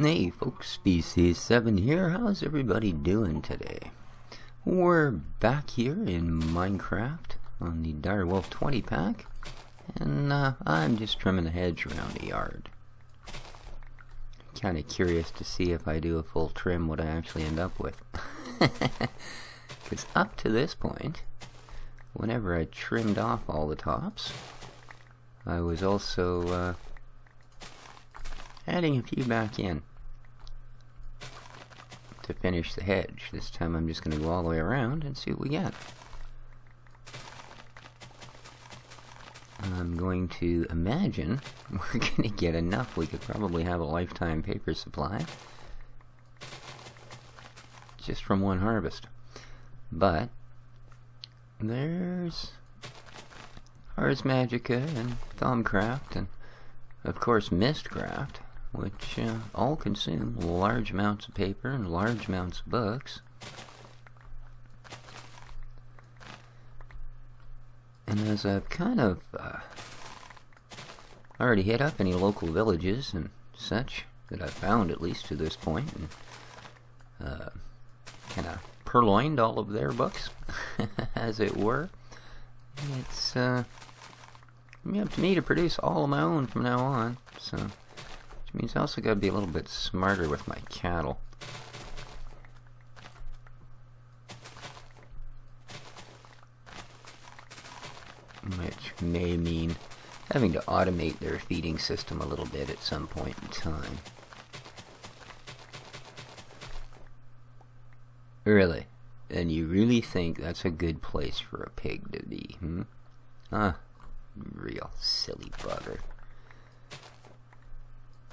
Hey folks, Species 7 here. How's everybody doing today? We're back here in Minecraft on the Direwolf 20 pack, and I'm just trimming the hedge around the yard. Kinda curious to see if I do a full trim what I actually end up with. Because up to this point, whenever I trimmed off all the tops, I was also adding a few back in to finish the hedge. This time I'm just going to go all the way around and see what we get. I'm going to imagine we're going to get enough. We could probably have a lifetime paper supply just from one harvest. But there's Ars Magica and Thaumic and of course Mistcraft, which all consume large amounts of paper and large amounts of books. And as I've kind of already hit up any local villages and such that I've found, at least to this point, and kind of purloined all of their books, as it were, it's up to me to produce all of my own from now on. So, which means I also got to be a little bit smarter with my cattle. Which may mean having to automate their feeding system a little bit at some point in time. Really? And you really think that's a good place for a pig to be, Real silly bugger.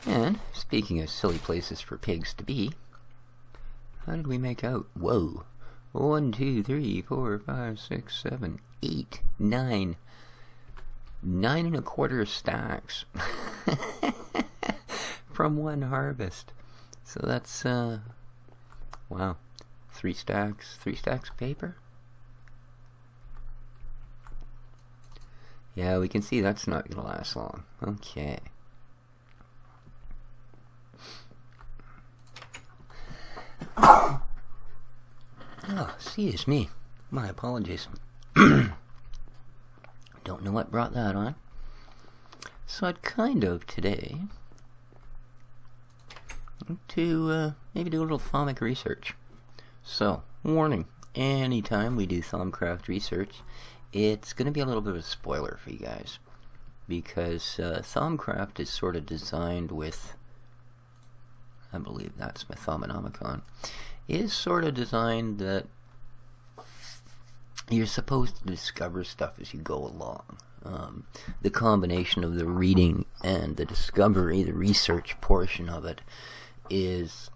And, speaking of silly places for pigs to be, how did we make out? Whoa. 1, 2, 3, 4, 5, 6, 7, 8, 9. 9 1/4 stacks. From one harvest. So that's, wow. 3 stacks of paper? Yeah, we can see that's not going to last long. Okay. Oh, excuse me. My apologies. Don't know what brought that on. So I'd kind of today to maybe do a little Thaumic research. So, warning, anytime we do Thaumcraft research, it's going to be a little bit of a spoiler for you guys. Because Thaumcraft is sort of designed with, I believe that's my Thaumonomicon, is sort of designed that you're supposed to discover stuff as you go along. The combination of the reading and the discovery, the research portion of it, is,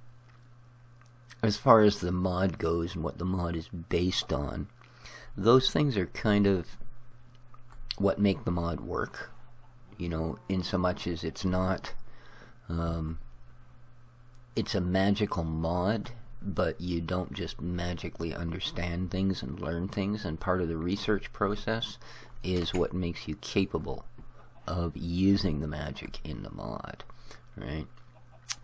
as far as the mod goes and what the mod is based on, those things are kind of what make the mod work, you know, in so much as it's not, it's a magical mod, but you don't just magically understand things and learn things, and part of the research process is what makes you capable of using the magic in the mod, right?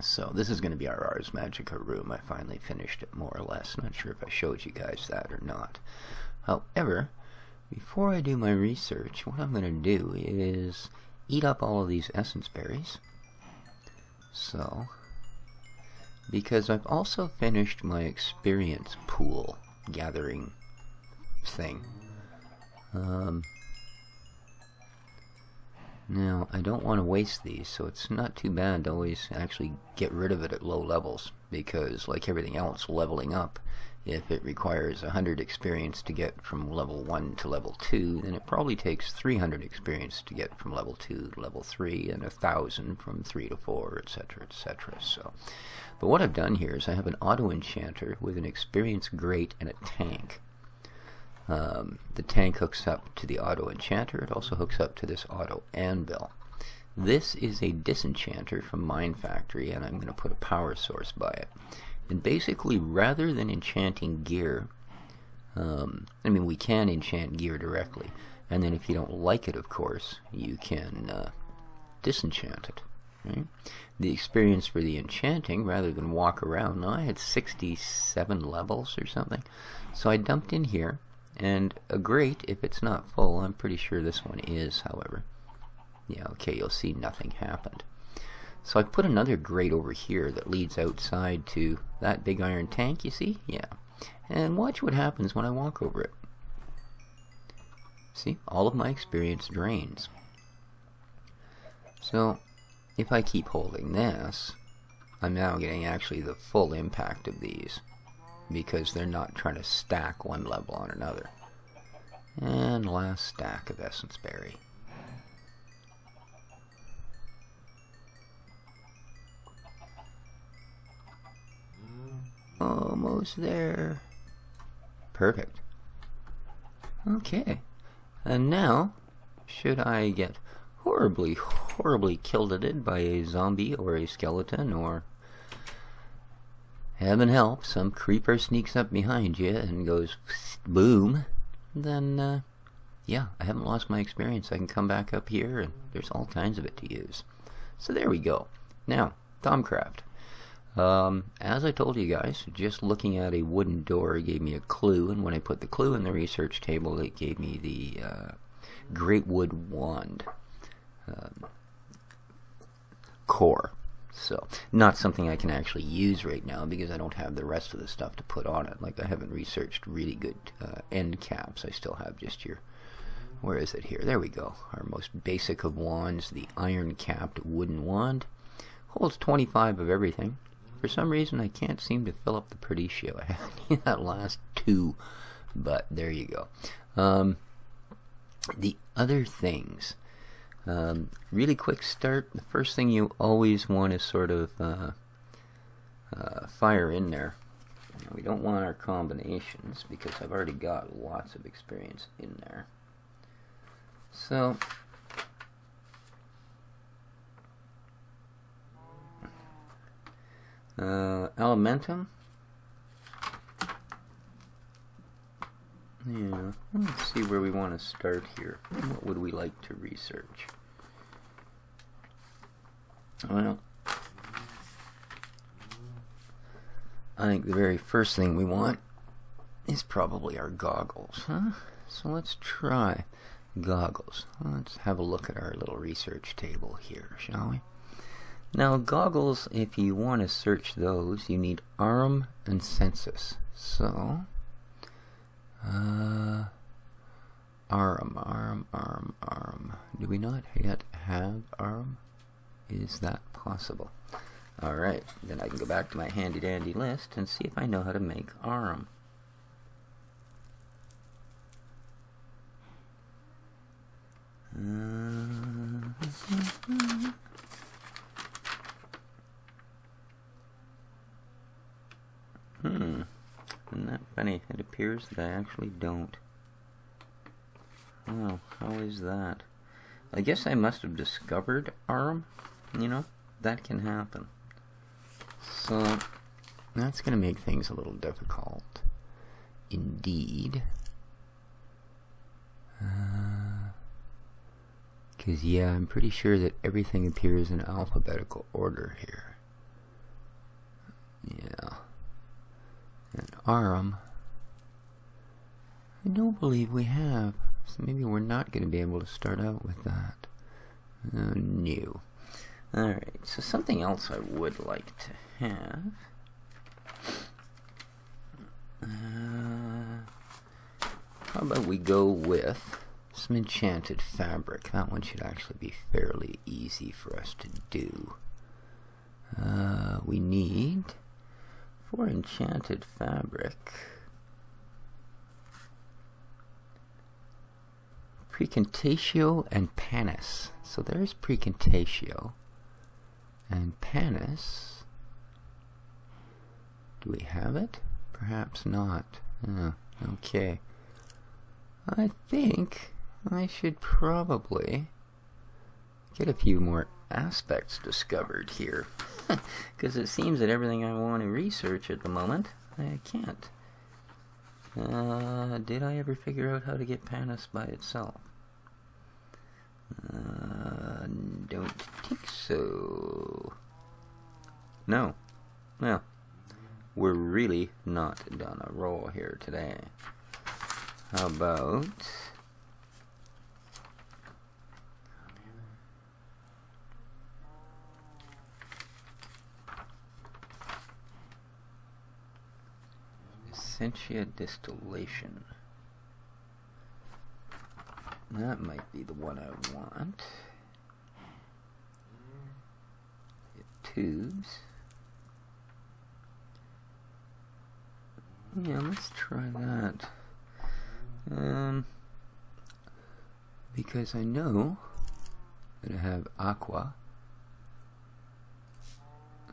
So this is going to be our Ars Magica room. I finally finished it, more or less. Not sure if I showed you guys that or not. However, before I do my research, what I'm going to do is eat up all of these essence berries. So, because I've also finished my experience pool gathering thing. Now, I don't want to waste these, so it's not too bad to always actually get rid of it at low levels, because like everything else, leveling up, if it requires 100 experience to get from level 1 to level 2, then it probably takes 300 experience to get from level 2 to level 3, and 1,000 from 3 to 4, etc., etc. So, but what I've done here is I have an auto enchanter with an experience grate and a tank. The tank hooks up to the auto enchanter. It also hooks up to this auto anvil. This is a disenchanter from Mine Factory, and I'm going to put a power source by it. And basically, rather than enchanting gear, I mean, we can enchant gear directly, and then if you don't like it, of course, you can disenchant it, right? The experience for the enchanting, rather than walk around, now I had 67 levels or something. So I dumped in here, and a grate, if it's not full, I'm pretty sure this one is, however. Yeah, okay, you'll see nothing happened. So I put another grate over here that leads outside to that big iron tank, you see? Yeah. And watch what happens when I walk over it. See, all of my experience drains. So, if I keep holding this, I'm now getting actually the full impact of these, because they're not trying to stack one level on another. And last stack of Essence Berry. Almost there. Perfect. Okay. And now, should I get horribly killed by a zombie or a skeleton, or heaven help, some creeper sneaks up behind you and goes boom, then yeah, I haven't lost my experience. I can come back up here and there's all kinds of it to use. So there we go. Now, Thaumcraft. As I told you guys, just looking at a wooden door gave me a clue, and when I put the clue in the research table, it gave me the Great Wood Wand core. So, not something I can actually use right now because I don't have the rest of the stuff to put on it. Like, I haven't researched really good end caps. I still have just your, where is it here? There we go. Our most basic of wands, the iron-capped wooden wand. Holds 25 of everything. For some reason, I can't seem to fill up the Perditio. I had that last 2, but there you go. The other things, really quick start. The first thing you always want to sort of fire in there. Now, we don't want our combinations because I've already got lots of experience in there. So, Elementum. Yeah, let's see where we want to start here. What would we like to research? Well, I think the very first thing we want is probably our goggles, huh? So let's try goggles. Let's have a look at our little research table here, shall we? Now, goggles, if you want to search those, you need Arum and Census. So, Arum. Do we not yet have Arum? Is that possible? Alright, then I can go back to my handy-dandy list and see if I know how to make Arum. Isn't that funny? It appears that I actually don't. Oh, how is that? I guess I must have discovered Arum. You know, that can happen. So, that's going to make things a little difficult. Indeed. Because, yeah, I'm pretty sure that everything appears in alphabetical order here. Yeah. And Arum, I don't believe we have. So maybe we're not going to be able to start out with that. No. Alright, so something else I would like to have. How about we go with some enchanted fabric? That one should actually be fairly easy for us to do. We need, for enchanted fabric, Precantatio and Panis. So there's Precantatio and Panis. Do we have it? Perhaps not. Okay. I think I should probably get a few more aspects discovered here. Because it seems that everything I want to research at the moment, I can't. Did I ever figure out how to get Panis by itself? Don't think So, no, well, we're really not on a roll here today. How about essentia distillation? That might be the one I want. Tubes. Yeah, let's try that. Because I know that I have aqua.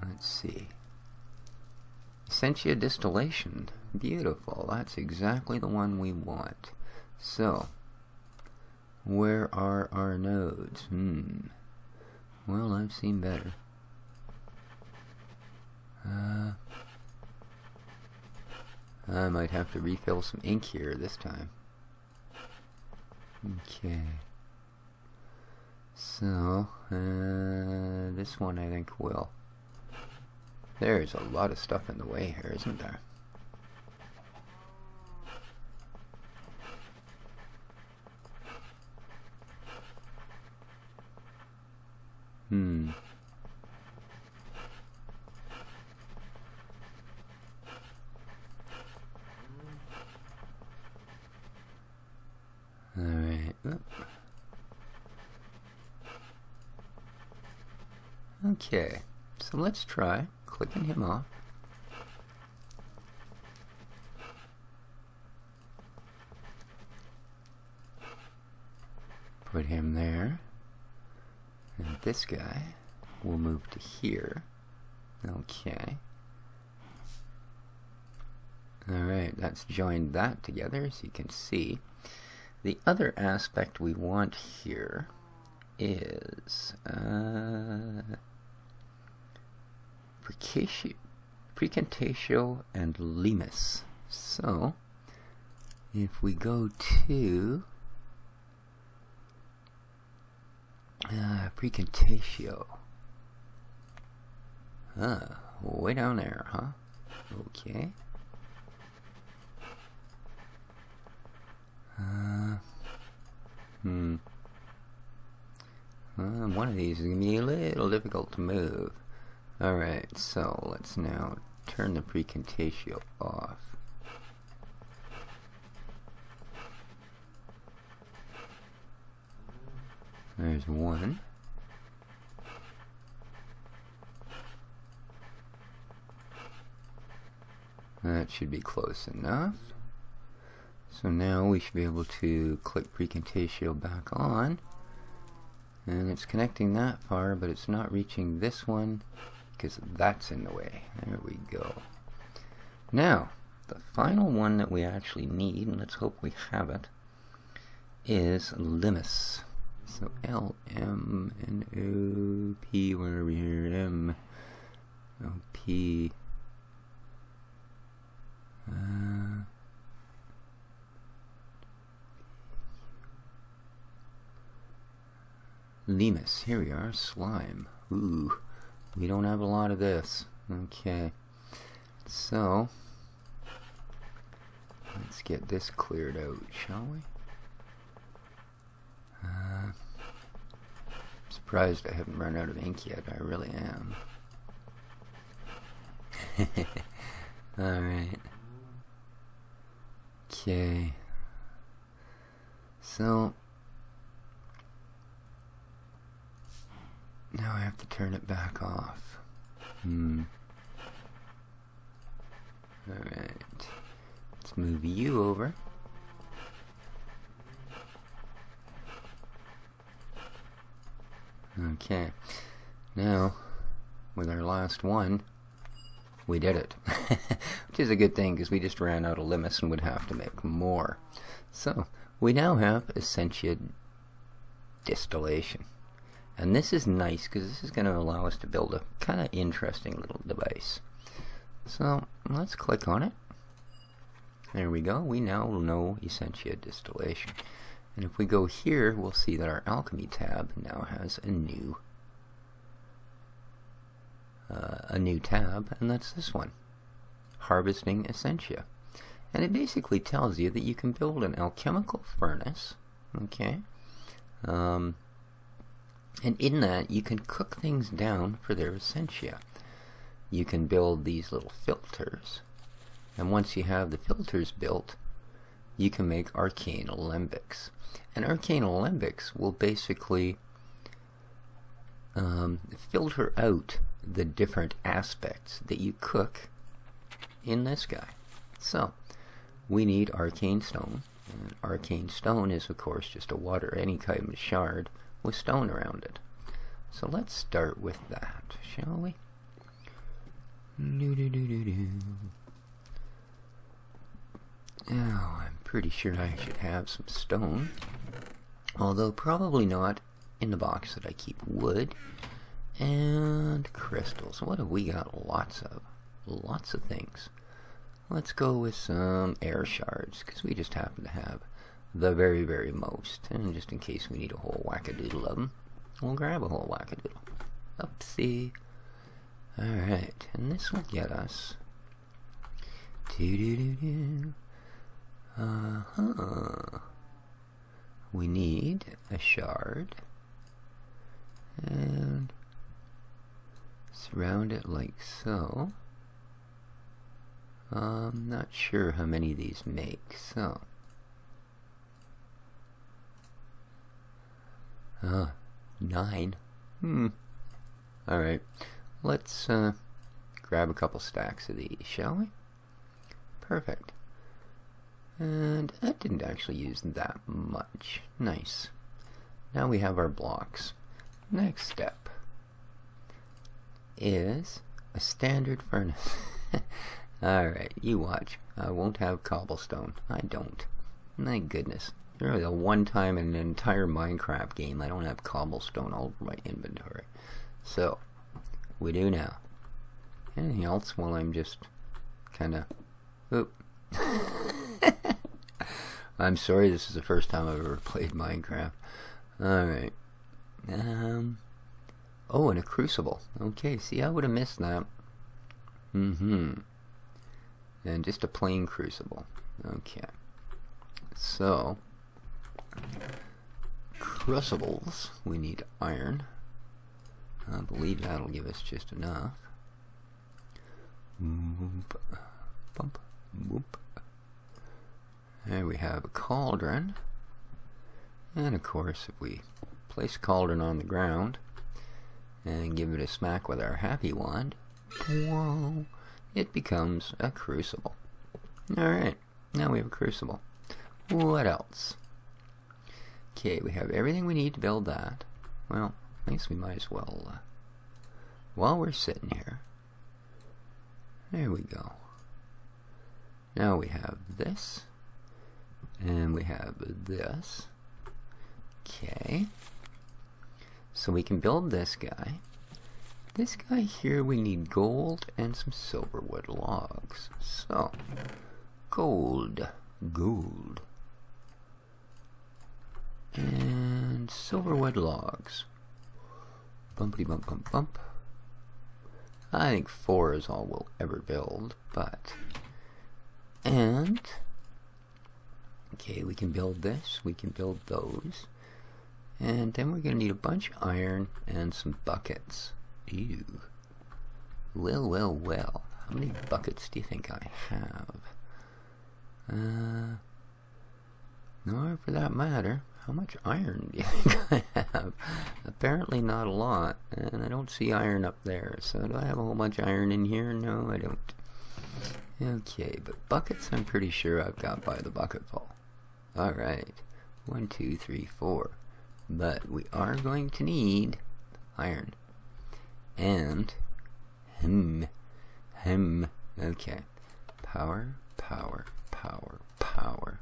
Let's see. Essentia distillation. Beautiful. That's exactly the one we want. So, where are our nodes? Well, I've seen better. I might have to refill some ink here this time. Okay. So, this one I think will. There's a lot of stuff in the way here, isn't there? Alright. Okay, so let's try clicking him off. Put him there. And this guy will move to here. Okay. Alright, that's joined that together, so you can see. The other aspect we want here is Precantatio and Limus. So, if we go to Precantatio, way down there, huh? Okay. One of these is going to be a little difficult to move. Alright, so let's now turn the Precantatio off. There's one. That should be close enough. So now we should be able to click Precantatio back on. And it's connecting that far, but it's not reaching this one because that's in the way. There we go. Now, the final one that we actually need, and let's hope we have it, is Limus. So L-M-N-O-P, where are we here? M-O-P. Limus, here we are, slime. Ooh, we don't have a lot of this. Okay, so let's get this cleared out, shall we? I'm surprised I haven't run out of ink yet. I really am. Alright. Okay. So now I have to turn it back off. Alright. Let's move you over. Okay. Now, with our last one, we did it. Which is a good thing, because we just ran out of Limus and would have to make more. So, we now have Essentia distillation. And this is nice, because this is going to allow us to build a kind of interesting little device. So, let's click on it. There we go. We now know Essentia distillation. And if we go here, we'll see that our alchemy tab now has a new a new tab, and that's this one, Harvesting Essentia. And it basically tells you that you can build an alchemical furnace, okay? And in that, you can cook things down for their essentia. You can build these little filters, and once you have the filters built, you can make arcane alembics. And arcane alembics will basically filter out the different aspects that you cook in this guy. So, we need arcane stone. And arcane stone is, of course, just a water, any kind of shard with stone around it. So let's start with that, shall we? Now, I'm pretty sure I should have some stone, although probably not in the box that I keep wood and crystals. What have we got? Lots of things. Let's go with some air shards, because we just happen to have the very, very most. And just in case we need a whole wackadoodle of them, we'll grab a whole wackadoodle. Oopsie. Alright, and this will get us... We need a shard. And surround it like so. I'm not sure how many these make, so... 9. Alright, let's grab a couple stacks of these, shall we? Perfect. And that didn't actually use that much. Nice. Now we have our blocks. Next step is a standard furnace. Alright, you watch. I won't have cobblestone. I don't. My goodness. Really, the one time in an entire Minecraft game I don't have cobblestone all over my inventory. So, we do now. Anything else while I'm just kinda... Oop. I'm sorry, this is the first time I've ever played Minecraft. Alright. Oh, and a crucible. Okay, see, I would have missed that. And just a plain crucible. Okay. So, crucibles, we need iron. I believe that'll give us just enough. Whoop, bump, whoop. There we have a cauldron. And of course, if we place a cauldron on the ground and give it a smack with our happy wand, whoa, it becomes a crucible. Alright, now we have a crucible. What else? Okay, we have everything we need to build that. Well, I guess we might as well, while we're sitting here, there we go. Now we have this, and we have this. Okay, so we can build this guy. This guy here, we need gold and some silverwood logs. So, gold, and silverwood logs. Bumpity bump bump bump. I think 4 is all we'll ever build, but... And... Okay, we can build this, we can build those. And then we're going to need a bunch of iron and some buckets. Ew. Well, well, well. How many buckets do you think I have? Nor for that matter, how much iron do you think I have? Apparently not a lot, and I don't see iron up there. So do I have a whole bunch of iron in here? No, I don't. Okay, but buckets I'm pretty sure I've got by the bucketful. Alright, 1, 2, 3, 4. But we are going to need iron. And, okay. Power, power, power, power.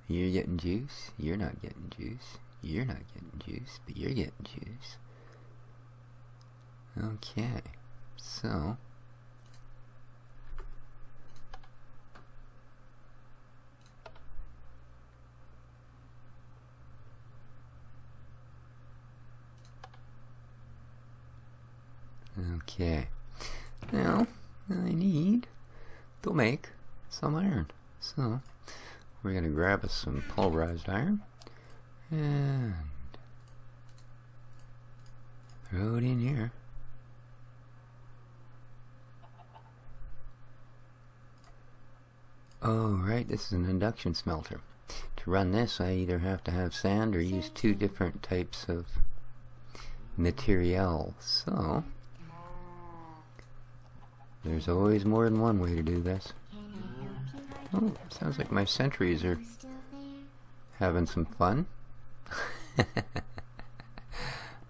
You're getting juice, you're not getting juice, you're not getting juice, but you're getting juice. Okay, so... Okay. Now, I need to make some iron. So, we're going to grab us some pulverized iron and throw it in here. Oh, right, this is an induction smelter. To run this, I either have to have sand or use two different types of material. So, there's always more than one way to do this. Oh, sounds like my sentries are having some fun.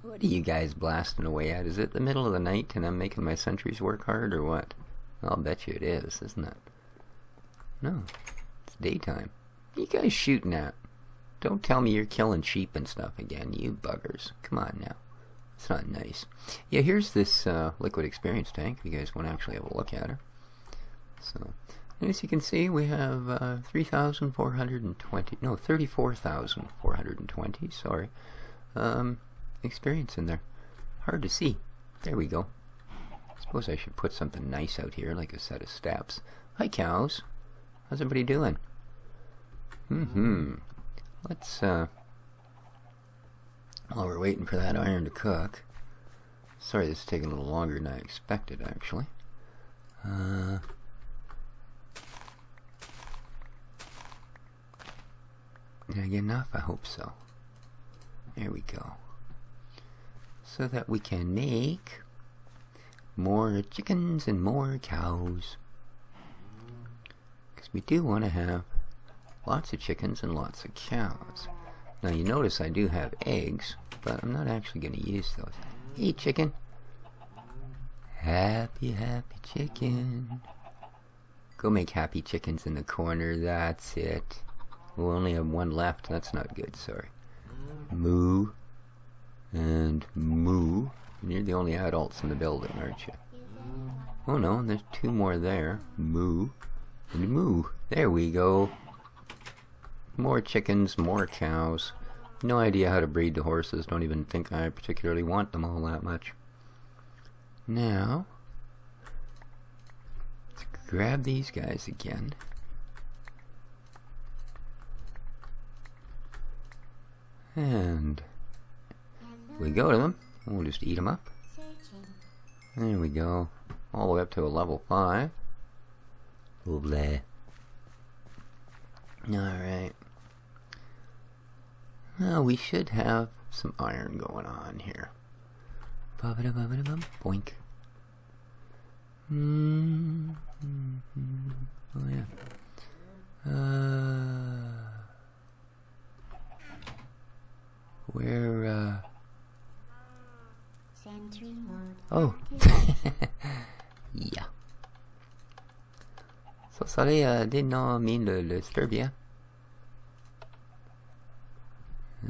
What are you guys blasting away at? Is it the middle of the night and I'm making my sentries work hard, or what? I'll bet you it is, isn't it? No, it's daytime. What are you guys shooting at? Don't tell me you're killing sheep and stuff again, you buggers. Come on now. It's not nice. Yeah, here's this liquid experience tank, if you guys want to actually have a look at her. So, as you can see, we have 34,420, sorry, experience in there. Hard to see. There we go. I suppose I should put something nice out here, like a set of steps. Hi, cows. How's everybody doing? Let's, while we're waiting for that iron to cook. Sorry, this is taking a little longer than I expected, actually. Did I get enough? I hope so. There we go. So that we can make more chickens and more cows. Because we do want to have lots of chickens and lots of cows. Now you notice I do have eggs, but I'm not actually going to use those. Hey chicken. Happy, happy chicken. Go make happy chickens in the corner, that's it. We'll only have one left, that's not good, sorry. Moo. And moo. And you're the only adults in the building, aren't you? Oh no, there's two more there. Moo. And moo. There we go. More chickens, more cows. No idea how to breed the horses. Don't even think I particularly want them all that much. Now, let's grab these guys again. And we go to them. And we'll just eat them up. There we go. All the way up to a level 5. Lovely. Alright. Well, we should have some iron going on here. Boink. Oh yeah. Where, oh. Yeah. So sorry, did not mean to disturb you.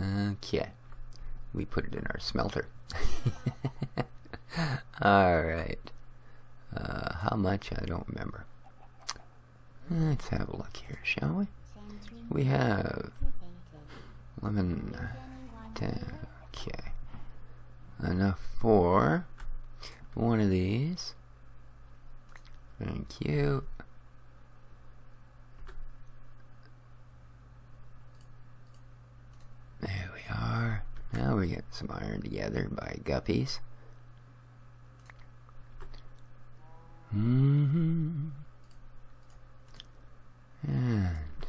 Okay. We put it in our smelter. Alright. How much? I don't remember. Let's have a look here, shall we? We have 11, 10, okay. Enough for one of these. Thank you. There we are. Now we're getting some iron together by guppies. And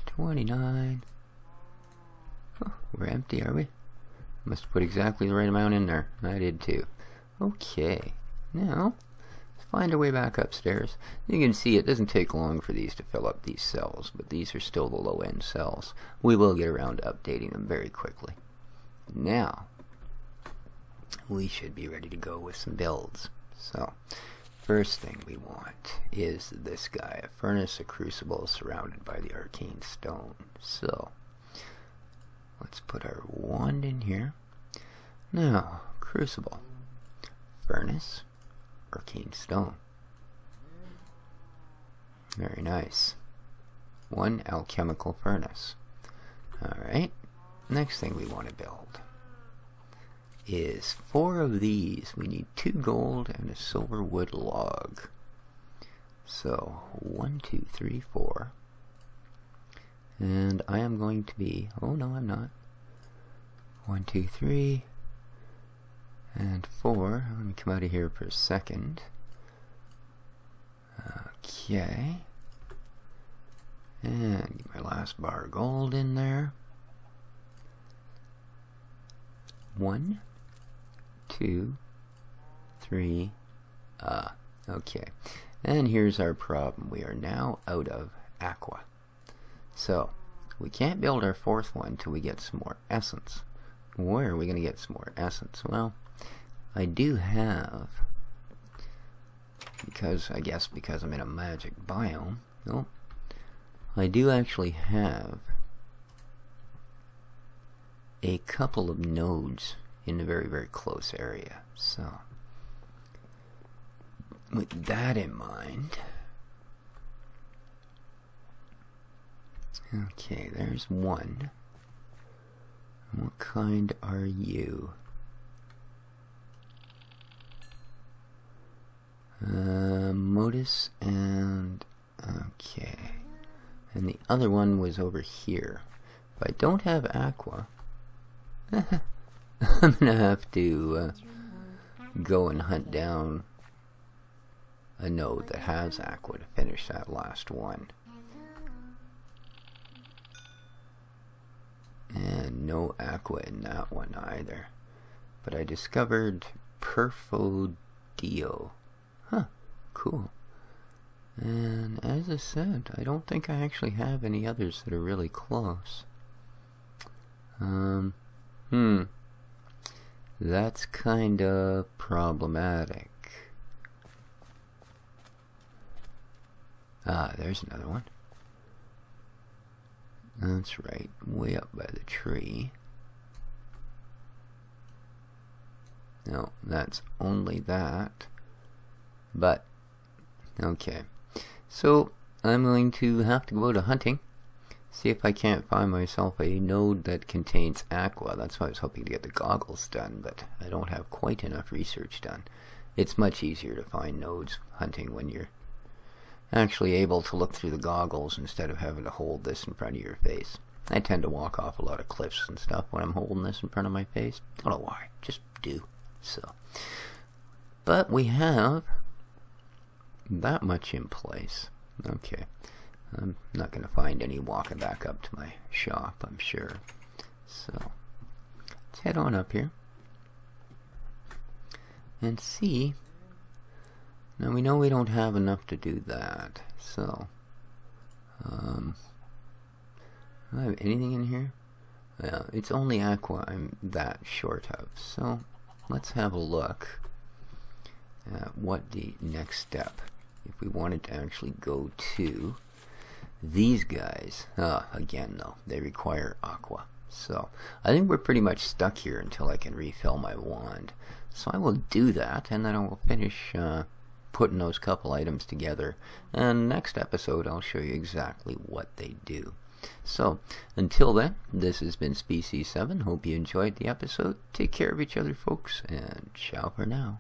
29. Oh, we're empty, are we? Must have put exactly the right amount in there. I did too. Okay. Now, let's find our way back upstairs. You can see it doesn't take long for these to fill up these cells, but these are still the low-end cells. We will get around to updating them very quickly. Now, we should be ready to go with some builds. So, first thing we want is this guy, a furnace, a crucible surrounded by the arcane stone. So, let's put our wand in here. Now, crucible, furnace, arcane stone. Very nice. One alchemical furnace. Alright, next thing we want to build is 4 of these. We need 2 gold and a silver wood log. So 1, 2, 3, 4. And I am going to be, oh no I'm not. 1, 2, 3, and 4. Let me come out of here for a second. Okay. And get my last bar of gold in there. 1, 2, 3, okay. And here's our problem. We are now out of aqua. So, we can't build our 4th one till we get some more essence. Where are we going to get some more essence? Well, I do have, because I'm in a magic biome, nope, I do actually have a couple of nodes in a very, very close area. So, with that in mind, okay, there's one. What kind are you? Modus and, okay. And the other one was over here. If I don't have aqua, I'm gonna have to go and hunt down a node that has aqua to finish that last one. And no aqua in that one either. But I discovered Perfodio. Huh, cool. And as I said, I don't think I actually have any others that are really close. That's kinda problematic. Ah, there's another one. That's right, way up by the tree. No, that's only that. But, okay. So, I'm going to have to go to hunting. See if I can't find myself a node that contains aqua. That's why I was hoping to get the goggles done, but I don't have quite enough research done. It's much easier to find nodes hunting when you're actually able to look through the goggles instead of having to hold this in front of your face. I tend to walk off a lot of cliffs and stuff when I'm holding this in front of my face. I don't know why, just do. So, but we have that much in place. Okay, I'm not going to find any walking back up to my shop, I'm sure. So, let's head on up here and see. Now we know we don't have enough to do that, so do I have anything in here? It's only aqua I'm that short of, so let's have a look at what the next step, if we wanted to actually go to these guys. Again though, they require aqua, so I think we're pretty much stuck here until I can refill my wand. So I will do that, and then I will finish putting those couple items together, and next episode I'll show you exactly what they do. So until then, this has been Species 7. Hope you enjoyed the episode. Take care of each other, folks, and ciao for now.